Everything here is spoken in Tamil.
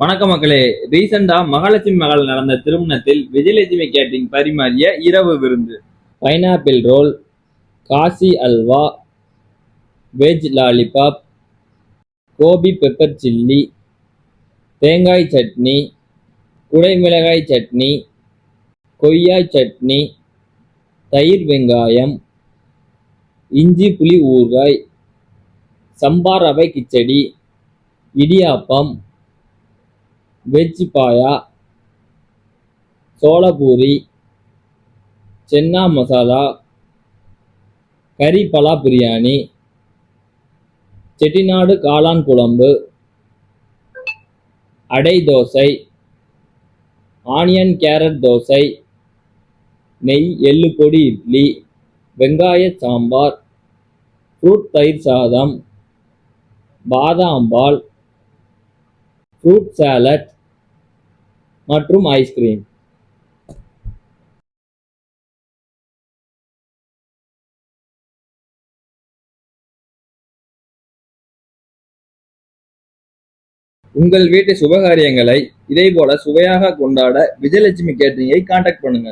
வணக்கம் மக்களே. ரீசெண்டா மகாலட்சுமி மகள் நடந்த திருமணத்தில் விஜயலட்சுமி கேட்டரிங் பரிமாறிய இரவு விருந்து. Pineapple roll, Kasi halwa, veg lollipop, gobi pepper chilli, தேங்காய் சட்னி, குடைமிளகாய் சட்னி, கொய்யாய் சட்னி, தயிர் வெங்காயம், இஞ்சி புளி ஊறுகாய், சம்பார் ரவை கிச்சடி, இடியாப்பம், வெஜ் பாயா, சோளபூரி, சென்னா மசாலா, கறி பலா பிரியாணி, செட்டிநாடு காளான் குழம்பு, அடை தோசை, ஆனியன் கேரட் தோசை, நெய் எள்ளு பொடி இட்லி, வெங்காய சாம்பார், ஃப்ரூட் தயிர் சாதம், பாதாம் பால், ஃப்ரூட் சாலட் மற்றும் ஐஸ்கிரீம். உங்கள் வீட்டு சுபகாரியங்களை இதேபோல சுவையாக கொண்டாட விஜயலட்சுமி கேட்டரிங்கை கான்டாக்ட் பண்ணுங்க.